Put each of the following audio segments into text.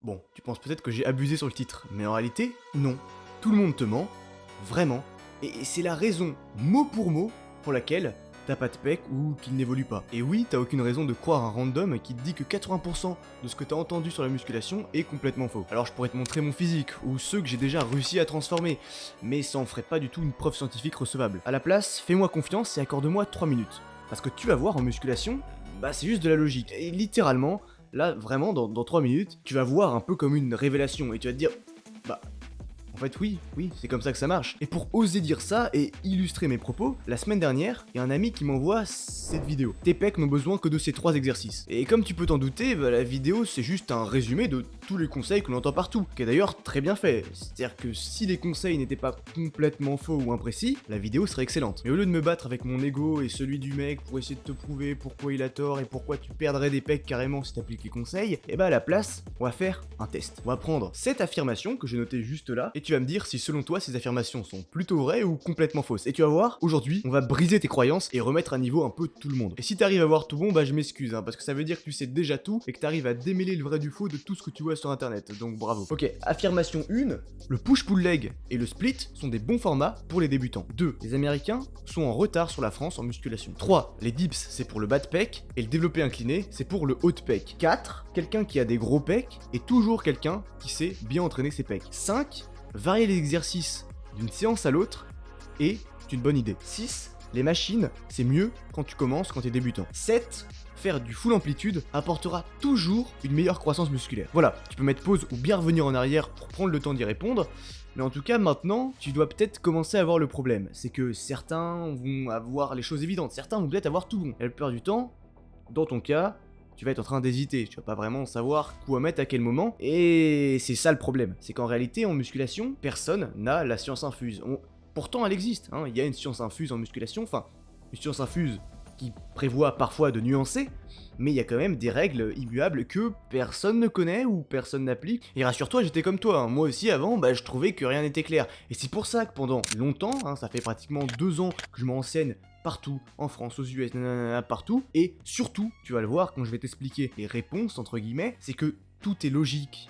Bon, tu penses peut-être que j'ai abusé sur le titre, mais en réalité, non. Tout le monde te ment, vraiment, et c'est la raison, mot pour laquelle t'as pas de pec ou qu'il n'évolue pas. Et oui, t'as aucune raison de croire un random qui te dit que 80% de ce que t'as entendu sur la musculation est complètement faux. Alors je pourrais te montrer mon physique, ou ceux que j'ai déjà réussi à transformer, mais ça en ferait pas du tout une preuve scientifique recevable. À la place, fais-moi confiance et accorde-moi 3 minutes. Parce que tu vas voir en musculation, bah c'est juste de la logique. Et littéralement, là, vraiment, dans 3 minutes, tu vas voir un peu comme une révélation et tu vas te dire, bah, en fait, oui, c'est comme ça que ça marche. Et pour oser dire ça et illustrer mes propos, la semaine dernière, il y a un ami qui m'envoie cette vidéo. Tes pecs n'ont besoin que de ces 3 exercices. Et comme tu peux t'en douter, bah, la vidéo c'est juste un résumé de tous les conseils que l'on entend partout, qui est d'ailleurs très bien fait. C'est-à-dire que si les conseils n'étaient pas complètement faux ou imprécis, la vidéo serait excellente. Mais au lieu de me battre avec mon ego et celui du mec pour essayer de te prouver pourquoi il a tort et pourquoi tu perdrais des pecs carrément si t'appliques les conseils, et bah à la place, on va faire un test. On va prendre cette affirmation que j'ai notée juste là, et tu vas me dire si selon toi ces affirmations sont plutôt vraies ou complètement fausses. Et tu vas voir, aujourd'hui, on va briser tes croyances et remettre à niveau un peu tout le monde. Et si t'arrives à voir tout bon, bah je m'excuse, parce que ça veut dire que tu sais déjà tout et que t'arrives à démêler le vrai du faux de tout ce que tu vois sur internet, donc bravo. Ok, affirmation 1, le push-pull leg et le split sont des bons formats pour les débutants. 2, les Américains sont en retard sur la France en musculation. 3, les dips c'est pour le bas de pec et le développé incliné c'est pour le haut de pec. 4, quelqu'un qui a des gros pecs est toujours quelqu'un qui sait bien entraîner ses pecs. 5, varier les exercices d'une séance à l'autre est une bonne idée. 6, les machines, c'est mieux quand tu commences, quand tu es débutant. 7, faire du full amplitude apportera toujours une meilleure croissance musculaire. Voilà, tu peux mettre pause ou bien revenir en arrière pour prendre le temps d'y répondre, mais en tout cas maintenant, tu dois peut-être commencer à voir le problème. C'est que certains vont avoir les choses évidentes, certains vont peut-être avoir tout bon. Et la plupart du temps, dans ton cas, tu vas être en train d'hésiter, tu vas pas vraiment savoir quoi mettre à quel moment, et c'est ça le problème, c'est qu'en réalité en musculation, personne n'a la science infuse. Pourtant elle existe, il y a une science infuse en musculation, enfin, une science infuse qui prévoit parfois de nuancer, mais il y a quand même des règles immuables que personne ne connaît ou personne n'applique. Et rassure-toi, j'étais comme toi, moi aussi avant, je trouvais que rien n'était clair. Et c'est pour ça que pendant longtemps, ça fait pratiquement 2 ans que je m'enseigne partout, en France, aux US, partout, et surtout, tu vas le voir quand je vais t'expliquer les réponses, entre guillemets, c'est que tout est logique.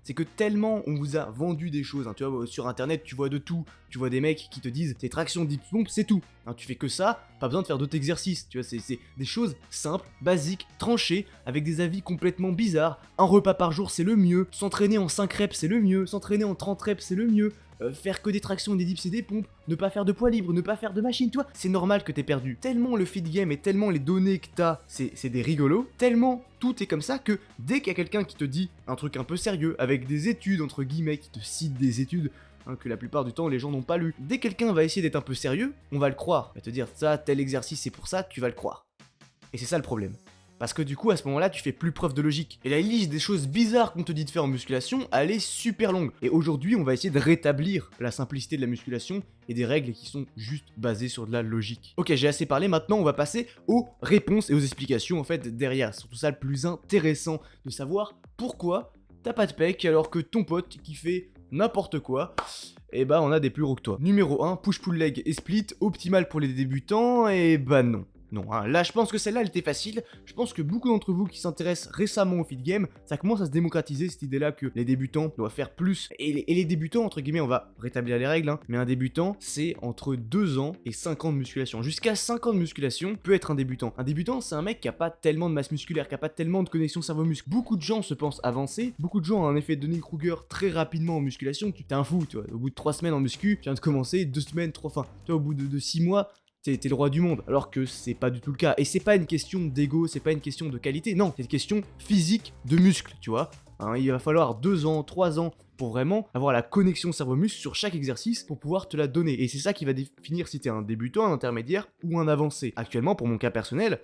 C'est que tellement on vous a vendu des choses, tu vois, sur internet tu vois de tout, tu vois des mecs qui te disent c'est traction dips pompe, c'est tout, tu fais que ça, pas besoin de faire d'autres exercices, tu vois, c'est des choses simples, basiques, tranchées, avec des avis complètement bizarres. Un repas par jour c'est le mieux, s'entraîner en 5 reps c'est le mieux, s'entraîner en 30 reps c'est le mieux, faire que des tractions, des dips et des pompes, ne pas faire de poids libre, ne pas faire de machine, toi, c'est normal que t'aies perdu. Tellement le fit game et tellement les données que t'as, c'est des rigolos, tellement tout est comme ça que dès qu'il y a quelqu'un qui te dit un truc un peu sérieux, avec des études entre guillemets, qui te cite des études, que la plupart du temps les gens n'ont pas lu, dès que quelqu'un va essayer d'être un peu sérieux, on va le croire, on va te dire ça, tel exercice c'est pour ça, tu vas le croire. Et c'est ça le problème. Parce que du coup, à ce moment-là, tu fais plus preuve de logique. Et la liste des choses bizarres qu'on te dit de faire en musculation, elle est super longue. Et aujourd'hui, on va essayer de rétablir la simplicité de la musculation et des règles qui sont juste basées sur de la logique. Ok, j'ai assez parlé, maintenant on va passer aux réponses et aux explications en fait derrière. C'est surtout ça le plus intéressant, de savoir pourquoi t'as pas de pec alors que ton pote qui fait n'importe quoi, et on a des plus gros que toi. Numéro 1, push-pull leg et split, optimal pour les débutants, et non. Non, là je pense que celle-là elle était facile, je pense que beaucoup d'entre vous qui s'intéressent récemment au fit game, ça commence à se démocratiser cette idée là que les débutants doivent faire plus, et les débutants entre guillemets, on va rétablir les règles, mais un débutant c'est entre 2 ans et 5 ans de musculation, jusqu'à 5 ans de musculation peut être un débutant. Un débutant c'est un mec qui a pas tellement de masse musculaire, qui a pas tellement de connexion cerveau-muscle, beaucoup de gens se pensent avancés, beaucoup de gens ont un effet de Dunning-Kruger très rapidement en musculation, tu t'es un fou, tu vois, au bout de 3 semaines en muscu, tu viens de commencer, 2 semaines, 3, enfin, tu vois, au bout de 6 mois, t'es le roi du monde, alors que c'est pas du tout le cas. Et c'est pas une question d'ego, c'est pas une question de qualité, non, c'est une question physique de muscle, tu vois. Il va falloir 2 ans, 3 ans pour vraiment avoir la connexion cerveau-muscle sur chaque exercice pour pouvoir te la donner. Et c'est ça qui va définir si t'es un débutant, un intermédiaire ou un avancé. Actuellement, pour mon cas personnel,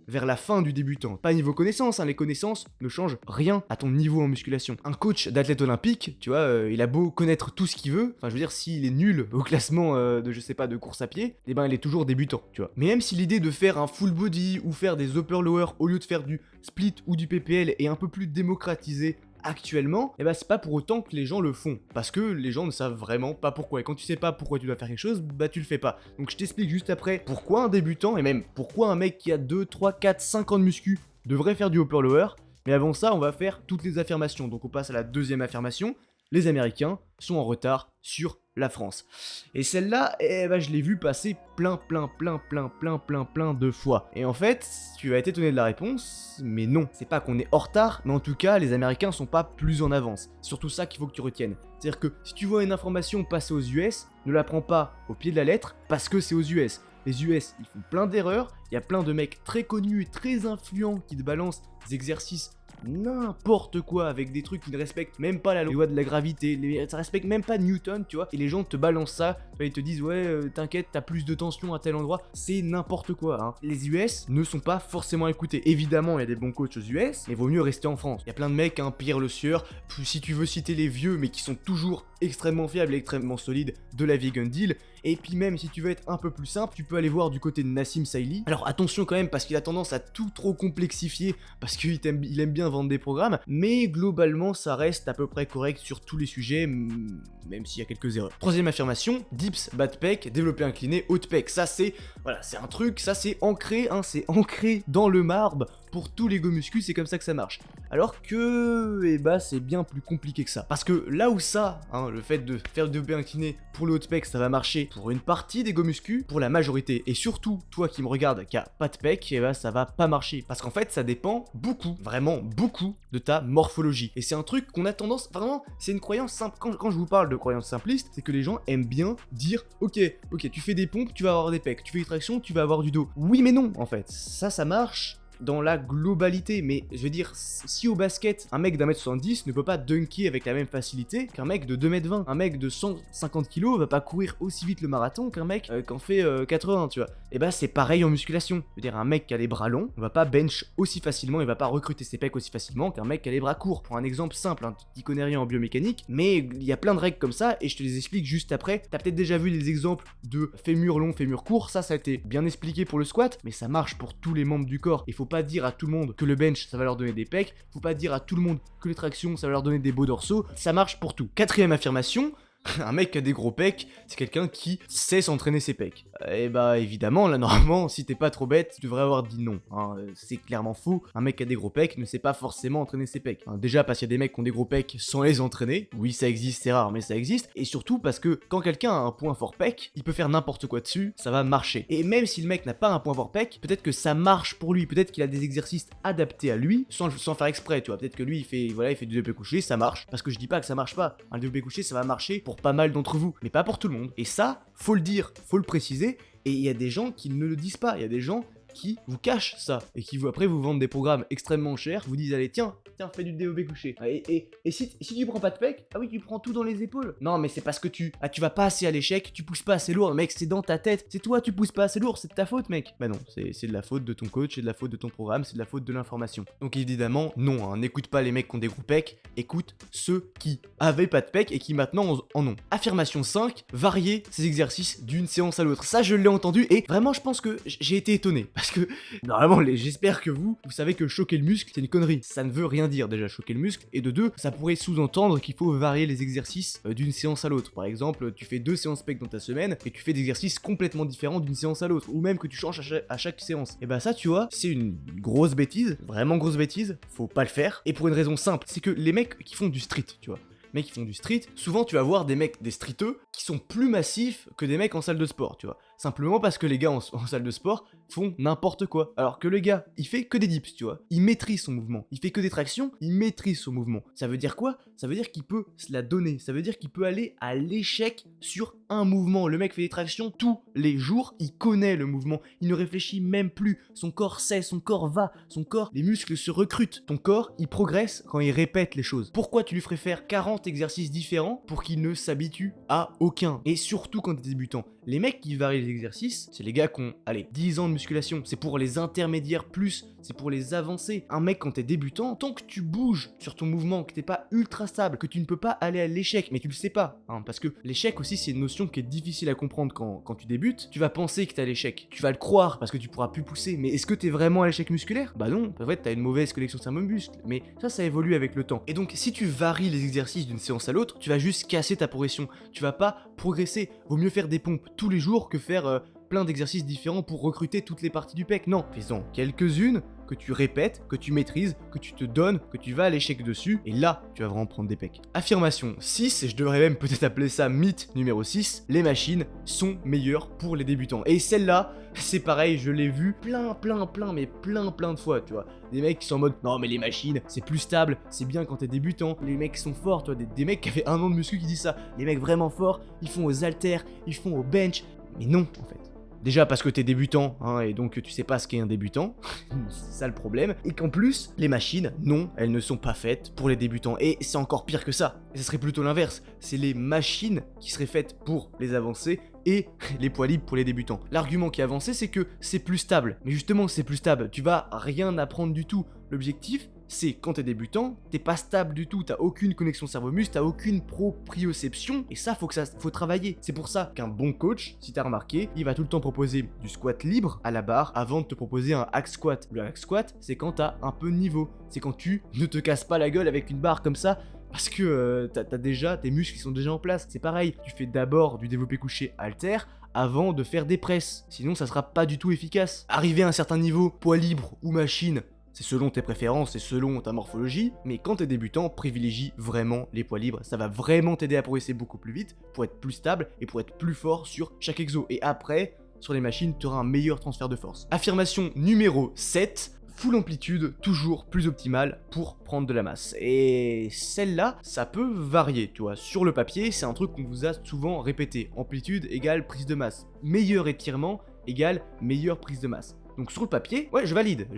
vers la fin du débutant. Pas niveau connaissances, les connaissances ne changent rien à ton niveau en musculation. Un coach d'athlète olympique, tu vois, il a beau connaître tout ce qu'il veut, enfin je veux dire, s'il est nul au classement de je sais pas, de course à pied, il est toujours débutant, tu vois. Mais même si l'idée de faire un full body ou faire des upper-lower au lieu de faire du split ou du PPL est un peu plus démocratisée actuellement, c'est pas pour autant que les gens le font, parce que les gens ne savent vraiment pas pourquoi, et quand tu sais pas pourquoi tu dois faire quelque chose, tu le fais pas. Donc je t'explique juste après pourquoi un débutant, et même pourquoi un mec qui a 2, 3, 4, 5 ans de muscu devrait faire du upper lower, Mais avant ça, on va faire toutes les affirmations. Donc on passe à la deuxième affirmation. Les Américains sont en retard sur la France. Et celle-là, je l'ai vue passer plein de fois. Et en fait, tu vas être étonné de la réponse, mais non. C'est pas qu'on est en retard, mais en tout cas, les Américains sont pas plus en avance. C'est surtout ça qu'il faut que tu retiennes. C'est-à-dire que si tu vois une information passer aux US, ne la prends pas au pied de la lettre parce que c'est aux US. Les US, ils font plein d'erreurs, il y a plein de mecs très connus et très influents qui te balancent des exercices n'importe quoi avec des trucs qui ne respectent même pas la loi de la gravité, ça respecte même pas Newton, tu vois, et les gens te balancent ça, ils te disent ouais t'inquiète t'as plus de tension à tel endroit, c'est n'importe quoi hein. Les US ne sont pas forcément écoutés, évidemment il y a des bons coachs aux US, mais vaut mieux rester en France. Il y a plein de mecs, hein, Pierre Le Sueur, si tu veux citer les vieux mais qui sont toujours extrêmement fiables et extrêmement solides de la Vegan Deal. Et puis même si tu veux être un peu plus simple, tu peux aller voir du côté de Nassim Saïli. Alors attention quand même parce qu'il a tendance à tout trop complexifier, parce qu'il aime bien vendre des programmes, mais globalement ça reste à peu près correct sur tous les sujets, même s'il y a quelques erreurs. Troisième affirmation, dips, bad pec, développé incliné, haute pec. Ça c'est, voilà, c'est un truc, ça c'est ancré, hein, c'est ancré dans le marbre. Pour tous les go muscu, c'est comme ça que ça marche. Alors que, c'est bien plus compliqué que ça. Parce que là où ça, hein, le fait de faire le développé incliné pour le haut de pec, ça va marcher pour une partie des go muscu, pour la majorité, et surtout, toi qui me regardes, qui a pas de pec, ça va pas marcher. Parce qu'en fait, ça dépend beaucoup, vraiment beaucoup, de ta morphologie. Et c'est un truc qu'on a tendance, vraiment, c'est une croyance simple. Quand je vous parle de croyance simpliste, c'est que les gens aiment bien dire, ok, tu fais des pompes, tu vas avoir des pecs, tu fais des tractions, tu vas avoir du dos. Oui mais non, en fait. Ça marche dans la globalité, mais je veux dire, si au basket, un mec d'1m70 ne peut pas dunker avec la même facilité qu'un mec de 2m20, un mec de 150 kg va pas courir aussi vite le marathon qu'un mec qui en fait 80, tu vois. Et c'est pareil en musculation. Je veux dire, un mec qui a les bras longs, on va pas bench aussi facilement, il va pas recruter ses pecs aussi facilement qu'un mec qui a les bras courts. Pour un exemple simple, hein, tu connais rien en biomécanique, mais il y a plein de règles comme ça, et je te les explique juste après. T'as peut-être déjà vu des exemples de fémur long, fémur court, ça a été bien expliqué pour le squat, mais ça marche pour tous les membres du corps. Il faut pas dire à tout le monde que le bench ça va leur donner des pecs, faut pas dire à tout le monde que les tractions ça va leur donner des beaux dorsaux, ça marche pour tout. Quatrième affirmation, un mec qui a des gros pecs, c'est quelqu'un qui sait s'entraîner ses pecs. Évidemment, là normalement, si t'es pas trop bête, tu devrais avoir dit non. Hein. C'est clairement faux. Un mec qui a des gros pecs ne sait pas forcément entraîner ses pecs. Hein. Déjà parce qu'il y a des mecs qui ont des gros pecs sans les entraîner. Oui, ça existe, c'est rare, mais ça existe. Et surtout parce que quand quelqu'un a un point fort pec, il peut faire n'importe quoi dessus, ça va marcher. Et même si le mec n'a pas un point fort pec, peut-être que ça marche pour lui. Peut-être qu'il a des exercices adaptés à lui, sans faire exprès, tu vois. Peut-être que lui, il fait du développé couché, ça marche. Parce que je dis pas que ça marche pas. Un développé couché, ça va marcher pour pas mal d'entre vous, mais pas pour tout le monde. Et ça, faut le dire, faut le préciser. Et il y a des gens qui ne le disent pas, il y a des gens qui vous cachent ça, et qui après vous vendent des programmes extrêmement chers, vous disent allez tiens, fais du développé couché. Et si tu prends pas de pec, ah oui tu prends tout dans les épaules. Non mais c'est parce que tu vas pas assez à l'échec, tu pousses pas assez lourd, mec c'est dans ta tête, c'est toi tu pousses pas assez lourd, c'est de ta faute mec. Bah non, c'est de la faute de ton coach, c'est de la faute de ton programme, c'est de la faute de l'information. Donc évidemment non, hein, n'écoute pas les mecs qui ont des gros pecs, écoute ceux qui avaient pas de pec et qui maintenant en ont. Affirmation 5, varier ses exercices d'une séance à l'autre. Ça je l'ai entendu et vraiment je pense que j'ai été étonné. Parce que, normalement, j'espère que vous savez que choquer le muscle, c'est une connerie. Ça ne veut rien dire, déjà, choquer le muscle. Et de deux, ça pourrait sous-entendre qu'il faut varier les exercices d'une séance à l'autre. Par exemple, tu fais 2 séances pec dans ta semaine, et tu fais des exercices complètement différents d'une séance à l'autre. Ou même que tu changes à chaque séance. Et ça, tu vois, c'est une grosse bêtise, vraiment grosse bêtise. Faut pas le faire. Et pour une raison simple, c'est que les mecs qui font du street, tu vois. Mecs qui font du street, souvent tu vas voir des mecs, des streeteux, qui sont plus massifs que des mecs en salle de sport, tu vois. Simplement parce que les gars en salle de sport font n'importe quoi. Alors que le gars, il fait que des dips, tu vois. Il maîtrise son mouvement. Il fait que des tractions, il maîtrise son mouvement. Ça veut dire quoi? Ça veut dire qu'il peut se la donner. Ça veut dire qu'il peut aller à l'échec sur un mouvement. Le mec fait des tractions tous les jours, il connaît le mouvement. Il ne réfléchit même plus. Son corps sait, son corps va, son corps, les muscles se recrutent. Ton corps, il progresse quand il répète les choses. Pourquoi tu lui ferais faire 40 exercices différents pour qu'il ne s'habitue à aucun? Et surtout quand t'es débutant. Les mecs qui varient les exercices, c'est les gars qui ont, 10 ans de musculation. C'est pour les intermédiaires plus, c'est pour les avancés. Un mec quand t'es débutant, tant que tu bouges sur ton mouvement, que t'es pas ultra stable, que tu ne peux pas aller à l'échec, mais tu le sais pas, hein, parce que l'échec aussi c'est une notion qui est difficile à comprendre quand tu débutes. Tu vas penser que t'es à l'échec, tu vas le croire parce que tu pourras plus pousser, mais est-ce que t'es vraiment à l'échec musculaire? Bah non, en fait t'as une mauvaise connexion cerveau-muscle, mais ça évolue avec le temps. Et donc si tu varies les exercices d'une séance à l'autre, tu vas juste casser ta progression, tu vas pas progresser. Vaut mieux faire des pompes tous les jours que faire plein d'exercices différents pour recruter toutes les parties du pec. Non, fais-en quelques-unes que tu répètes, que tu maîtrises, que tu te donnes, que tu vas à l'échec dessus, et là, tu vas vraiment prendre des pecs. Affirmation 6, et je devrais même peut-être appeler ça mythe numéro 6, les machines sont meilleures pour les débutants. Et celle-là, c'est pareil, je l'ai vu plein de fois, tu vois. Des mecs qui sont en mode, non mais les machines, c'est plus stable, c'est bien quand t'es débutant, les mecs sont forts, tu vois, des mecs qui avaient 1 an de muscu qui disent ça, les mecs vraiment forts, ils font aux haltères, ils font au bench, mais non, en fait. Déjà parce que t'es débutant, hein, et donc tu sais pas ce qu'est un débutant, c'est ça le problème, et qu'en plus, les machines, non, elles ne sont pas faites pour les débutants, et c'est encore pire que ça, et ça serait plutôt l'inverse, c'est les machines qui seraient faites pour les avancés, et les poids libres pour les débutants. L'argument qui est avancé, c'est que c'est plus stable, mais justement c'est plus stable, tu vas rien apprendre du tout, l'objectif, c'est quand t'es débutant, t'es pas stable du tout, t'as aucune connexion cerveau-muscle, t'as aucune proprioception, et ça faut travailler. C'est pour ça qu'un bon coach, si t'as remarqué, il va tout le temps proposer du squat libre à la barre avant de te proposer un hack squat. Le hack squat, c'est quand t'as un peu de niveau, c'est quand tu ne te casses pas la gueule avec une barre comme ça, parce que t'as déjà tes muscles qui sont déjà en place. C'est pareil, tu fais d'abord du développé couché halter avant de faire des presses, sinon ça sera pas du tout efficace. Arriver à un certain niveau, poids libre ou machine, c'est selon tes préférences et selon ta morphologie, mais quand t'es débutant, privilégie vraiment les poids libres. Ça va vraiment t'aider à progresser beaucoup plus vite, pour être plus stable et pour être plus fort sur chaque exo. Et après, sur les machines, tu auras un meilleur transfert de force. Affirmation numéro 7. Full amplitude, toujours plus optimale pour prendre de la masse. Et celle-là, ça peut varier, tu vois. Sur le papier, c'est un truc qu'on vous a souvent répété. Amplitude égale prise de masse. Meilleur étirement égale meilleure prise de masse. Donc sur le papier, ouais, je valide.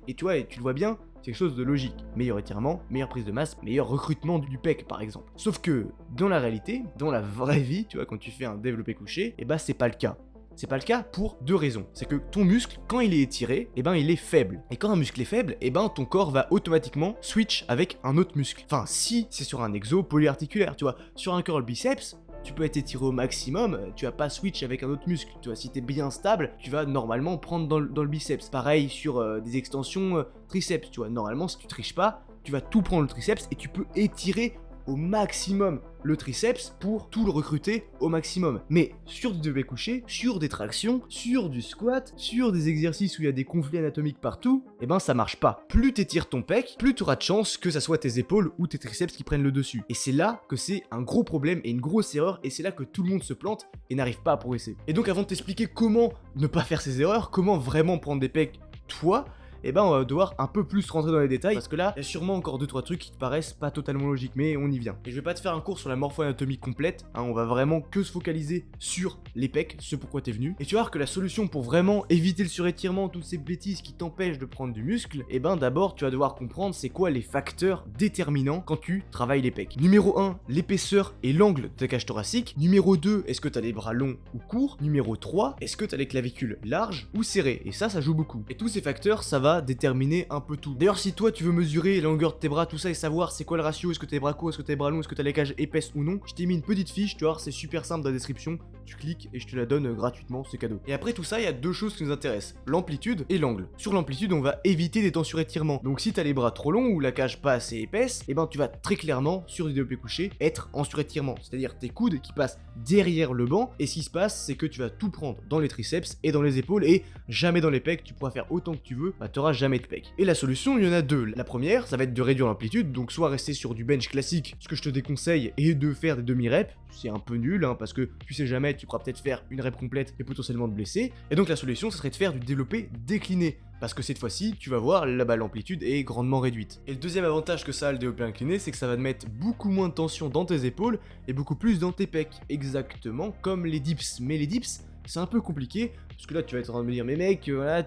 Et tu vois, et tu le vois bien, c'est quelque chose de logique. Meilleur étirement, meilleure prise de masse, meilleur recrutement du pec, par exemple. Sauf que, dans la réalité, dans la vraie vie, tu vois, quand tu fais un développé couché, et bah c'est pas le cas. C'est pas le cas pour 2 raisons. C'est que ton muscle, quand il est étiré, eh ben il est faible. Et quand un muscle est faible, eh ben ton corps va automatiquement switch avec un autre muscle. Enfin, si c'est sur un exo polyarticulaire, tu vois. Sur un curl biceps, tu peux être étiré au maximum, tu vas pas switch avec un autre muscle. Tu vois, si t'es bien stable, tu vas normalement prendre dans le biceps. Pareil sur des extensions triceps, tu vois. Normalement, si tu triches pas, tu vas tout prendre le triceps et tu peux étirer au maximum le triceps pour tout le recruter au maximum. Mais sur du développé couché, sur des tractions, sur du squat, sur des exercices où il y a des conflits anatomiques partout, eh ben ça marche pas. Plus t'étires ton pec, plus tu auras de chance que ça soit tes épaules ou tes triceps qui prennent le dessus. Et c'est là que c'est un gros problème et une grosse erreur, et c'est là que tout le monde se plante et n'arrive pas à progresser. Et donc avant de t'expliquer comment ne pas faire ces erreurs, comment vraiment prendre des pecs, toi, eh ben on va devoir un peu plus rentrer dans les détails, parce que là, il y a sûrement encore 2-3 trucs qui te paraissent pas totalement logiques, mais on y vient. Et je vais pas te faire un cours sur la morpho-anatomie complète, hein, on va vraiment que se focaliser sur les pecs, ce pourquoi t'es venu. Et tu vas voir que la solution pour vraiment éviter le surétirement, toutes ces bêtises qui t'empêchent de prendre du muscle, eh ben d'abord tu vas devoir comprendre c'est quoi les facteurs déterminants quand tu travailles les pecs. Numéro 1, l'épaisseur et l'angle de ta cage thoracique. Numéro 2, est-ce que t'as des bras longs ou courts. Numéro 3, est-ce que t'as les clavicules larges ou serrées. Et ça joue beaucoup. Et tous ces facteurs, ça va déterminer un peu tout. D'ailleurs, si toi tu veux mesurer la longueur de tes bras, tout ça, et savoir c'est quoi le ratio, est-ce que t'as les bras courts, est-ce que t'as les bras longs, est-ce que t'as les cages épaisses ou non, je t'ai mis une petite fiche, tu vois, c'est super simple dans la description, tu cliques et je te la donne gratuitement, c'est cadeau. Et après tout ça, il y a 2 choses qui nous intéressent, l'amplitude et l'angle. Sur l'amplitude, on va éviter des temps surétirements. Donc si t'as les bras trop longs ou la cage pas assez épaisse, et ben tu vas très clairement, sur du développé couché, être en surétirement. C'est-à-dire tes coudes qui passent derrière le banc, et ce qui se passe, c'est que tu vas tout prendre dans les triceps et dans les épaules, et jamais dans les pecs, tu pourras faire autant que tu veux, bah t'auras jamais de pecs. Et la solution, il y en a 2. La première, ça va être de réduire l'amplitude, donc soit rester sur du bench classique, ce que je te déconseille, et de faire des demi-reps, c'est un peu nul, hein, parce que tu sais jamais, tu pourras peut-être faire une rep complète et potentiellement te blesser. Et donc la solution, ça serait de faire du développé décliné, parce que cette fois-ci, tu vas voir, là-bas l'amplitude est grandement réduite. Et le deuxième avantage que ça a le développé incliné, c'est que ça va te mettre beaucoup moins de tension dans tes épaules et beaucoup plus dans tes pecs, exactement comme les dips. Mais les dips, c'est un peu compliqué, parce que là tu vas être en train de me dire, mais mec, voilà,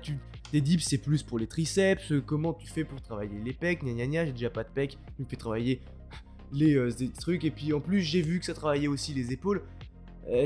les dips c'est plus pour les triceps, comment tu fais pour travailler les pecs, gna gna gna, j'ai déjà pas de pecs, il me fait travailler des trucs, et puis en plus j'ai vu que ça travaillait aussi les épaules,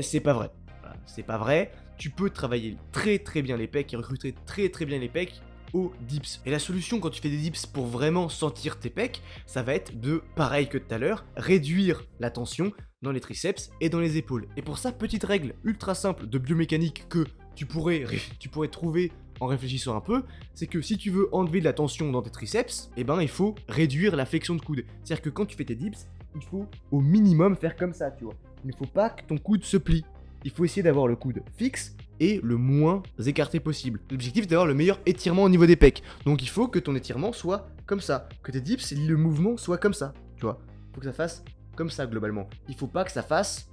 c'est pas vrai. Voilà, c'est pas vrai, tu peux travailler très bien les pecs et recruter très bien les pecs aux dips. Et la solution quand tu fais des dips pour vraiment sentir tes pecs, ça va être de, pareil que tout à l'heure, réduire la tension dans les triceps et dans les épaules. Et pour ça, petite règle ultra simple de biomécanique que tu pourrais trouver en réfléchissant un peu, c'est que si tu veux enlever de la tension dans tes triceps, eh ben il faut réduire la flexion de coude. C'est-à-dire que quand tu fais tes dips, il faut au minimum faire comme ça, tu vois. Il ne faut pas que ton coude se plie. Il faut essayer d'avoir le coude fixe est le moins écarté possible. L'objectif est d'avoir le meilleur étirement au niveau des pecs. Donc il faut que ton étirement soit comme ça, que tes dips, le mouvement soit comme ça, tu vois. Il faut que ça fasse comme ça globalement. Il faut pas que ça fasse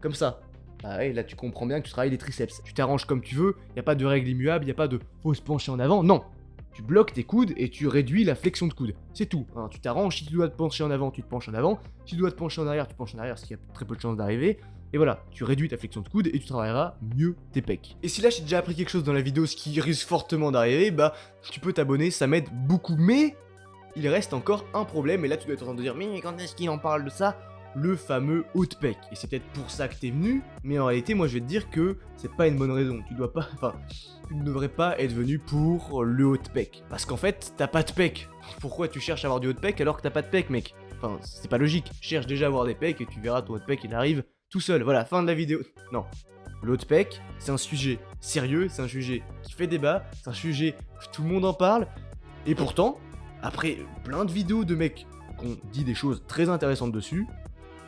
comme ça. Ah ouais, là tu comprends bien que tu travailles les triceps. Tu t'arranges comme tu veux, y a pas de règle immuable, y a pas de faut se pencher en avant, non. Tu bloques tes coudes et tu réduis la flexion de coude. C'est tout. Hein. Tu t'arranges, si tu dois te pencher en avant, tu te penches en avant. Si tu dois te pencher en arrière, tu te penches en arrière, parce qu'il y a très peu de chances d'arriver. Et voilà, tu réduis ta flexion de coude et tu travailleras mieux tes pecs. Et si là j'ai déjà appris quelque chose dans la vidéo, ce qui risque fortement d'arriver, bah tu peux t'abonner, ça m'aide beaucoup. Mais il reste encore un problème, et là tu dois être en train de dire, mais quand est-ce qu'il en parle de ça? Le fameux haut de pec. Et c'est peut-être pour ça que t'es venu, mais en réalité, moi je vais te dire que c'est pas une bonne raison. Tu ne devrais pas être venu pour le haut de pec. Parce qu'en fait, t'as pas de pec. Pourquoi tu cherches à avoir du haut de pec alors que t'as pas de pec, mec? Enfin, c'est pas logique. Cherche déjà à avoir des pecs et tu verras ton haut de pec, il arrive tout seul. Voilà, fin de la vidéo. Non. Le haut de pec, c'est un sujet sérieux, c'est un sujet qui fait débat, c'est un sujet que tout le monde en parle. Et pourtant, après plein de vidéos de mecs qui ont dit des choses très intéressantes dessus,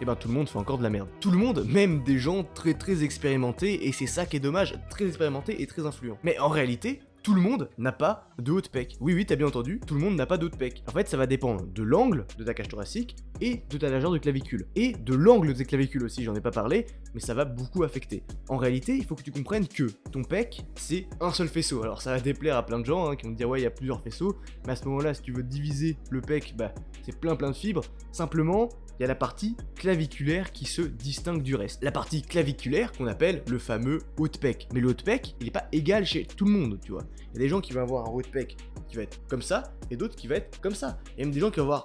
et ben tout le monde fait encore de la merde. Tout le monde, même des gens très expérimentés, et c'est ça qui est dommage, très expérimentés et très influents. Mais en réalité, tout le monde n'a pas de haut de pec. Oui, t'as bien entendu, tout le monde n'a pas de haut de pec. En fait, ça va dépendre de l'angle de ta cage thoracique et de ta largeur de clavicule. Et de l'angle de tes clavicules aussi, j'en ai pas parlé, mais ça va beaucoup affecter. En réalité, il faut que tu comprennes que ton pec, c'est un seul faisceau. Alors ça va déplaire à plein de gens qui vont te dire ouais, il y a plusieurs faisceaux, mais à ce moment-là, si tu veux diviser le pec, bah c'est plein de fibres. Simplement, il y a la partie claviculaire qui se distingue du reste. La partie claviculaire qu'on appelle le fameux haut de pec. Mais le haut de pec, il n'est pas égal chez tout le monde, tu vois. Il y a des gens qui vont avoir un haut de pec qui va être comme ça, et d'autres qui va être comme ça. Il y a même des gens qui vont avoir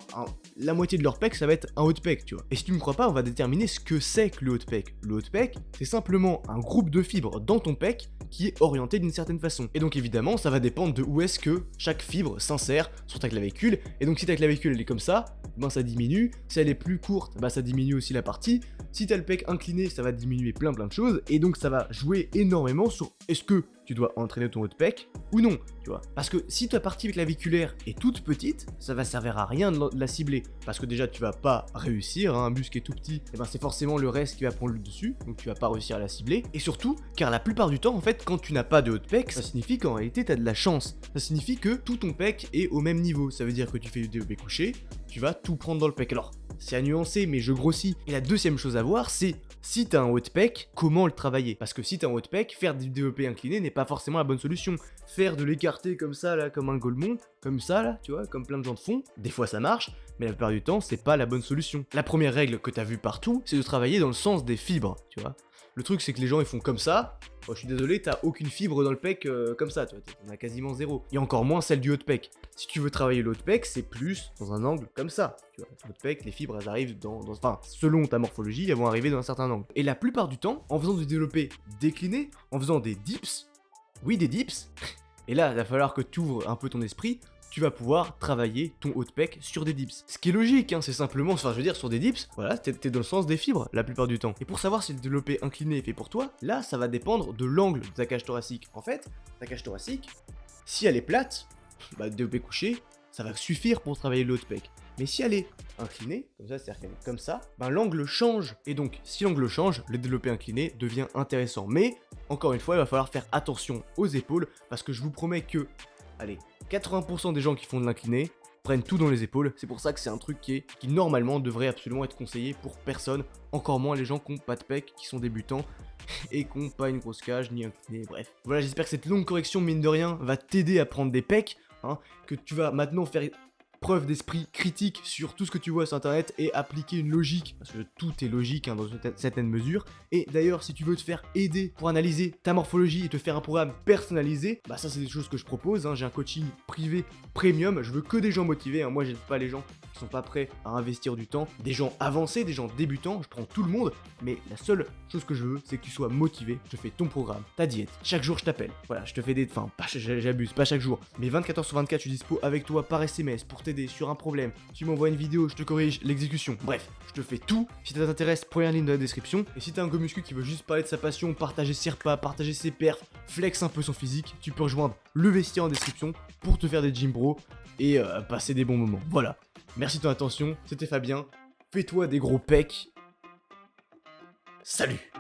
la moitié de leur pec, ça va être un haut de pec, tu vois. Et si tu me crois pas, on va déterminer ce que c'est que le haut de pec. Le haut de pec, c'est simplement un groupe de fibres dans ton pec qui est orienté d'une certaine façon. Et donc évidemment, ça va dépendre de où est-ce que chaque fibre s'insère sur ta clavicule. Et donc si ta clavicule elle est comme ça, ben ça diminue. Si elle est plus courte, bah ça diminue aussi la partie. Si t'as le pec incliné, ça va diminuer plein de choses. Et donc ça va jouer énormément sur est-ce que tu dois entraîner ton haut de pec ou non, tu vois. Parce que si ta partie claviculaire est toute petite, ça va servir à rien de la cibler. Parce que déjà, tu vas pas réussir, hein, un muscle qui est tout petit, et ben c'est forcément le reste qui va prendre le dessus, donc tu vas pas réussir à la cibler. Et surtout, car la plupart du temps, en fait, quand tu n'as pas de haut de pec, ça signifie qu'en réalité, tu as de la chance. Ça signifie que tout ton pec est au même niveau. Ça veut dire que tu fais du développé couché, tu vas tout prendre dans le pec. Alors, c'est à nuancer, mais je grossis. Et la deuxième chose à voir, c'est si t'as un haut de pec, comment le travailler? Parce que si t'as un haut de pec, faire du développé incliné n'est pas forcément la bonne solution. Faire de l'écarté comme ça, là, comme un golemon, comme ça, là, tu vois, comme plein de gens le font, des fois ça marche, mais la plupart du temps, c'est pas la bonne solution. La première règle que t'as vue partout, c'est de travailler dans le sens des fibres, tu vois. Le truc, c'est que les gens, ils font comme ça. Bon, je suis désolé, t'as aucune fibre dans le pec comme ça, tu vois, t'en as quasiment zéro. Et encore moins celle du haut de pec. Si tu veux travailler le haut de pec, c'est plus dans un angle comme ça, tu vois. Le haut de pec, les fibres, elles arrivent enfin, selon ta morphologie, elles vont arriver dans un certain angle. Et la plupart du temps, en faisant du développé décliné, en faisant des dips, oui, des dips, et là, il va falloir que tu ouvres un peu ton esprit, tu vas pouvoir travailler ton haut de pec sur des dips. Ce qui est logique, hein, c'est simplement, enfin je veux dire, sur des dips, voilà, t'es dans le sens des fibres la plupart du temps. Et pour savoir si le développé incliné est fait pour toi, là, ça va dépendre de l'angle de ta cage thoracique. En fait, ta cage thoracique, si elle est plate, bah le développé couché, ça va suffire pour travailler le haut de pec. Mais si elle est inclinée, comme ça, c'est-à-dire qu'elle est comme ça, ben l'angle change. Et donc, si l'angle change, le développé incliné devient intéressant. Mais, encore une fois, il va falloir faire attention aux épaules, parce que je vous promets que, allez, 80% des gens qui font de l'incliné prennent tout dans les épaules. C'est pour ça que c'est un truc qui normalement devrait absolument être conseillé pour personne, encore moins les gens qui n'ont pas de pec, qui sont débutants et qui n'ont pas une grosse cage ni incliné, bref. Voilà, j'espère que cette longue correction, mine de rien, va t'aider à prendre des pecs, hein, que tu vas maintenant faire preuve d'esprit critique sur tout ce que tu vois sur internet et appliquer une logique, parce que tout est logique dans une certaine mesure. Et d'ailleurs, si tu veux te faire aider pour analyser ta morphologie et te faire un programme personnalisé, bah ça c'est des choses que je propose, hein. J'ai un coaching privé premium, je veux que des gens motivés, hein. Moi j'aide pas les gens qui sont pas prêts à investir du temps, des gens avancés, des gens débutants, je prends tout le monde, mais la seule chose que je veux, c'est que tu sois motivé. Je fais ton programme, ta diète, chaque jour je t'appelle, voilà, je te fais j'abuse, pas chaque jour, mais 24 heures sur 24 je suis dispo avec toi par SMS pour t'aider sur un problème, tu m'envoies une vidéo, je te corrige l'exécution, bref, je te fais tout. Si ça t'intéresse, première ligne dans la description, et si t'es un go muscu qui veut juste parler de sa passion, partager ses repas, partager ses perfs, flex un peu son physique, tu peux rejoindre le vestiaire en description pour te faire des gym bros et passer des bons moments, voilà. Merci de ton attention, c'était Fabien, fais-toi des gros pecs, salut.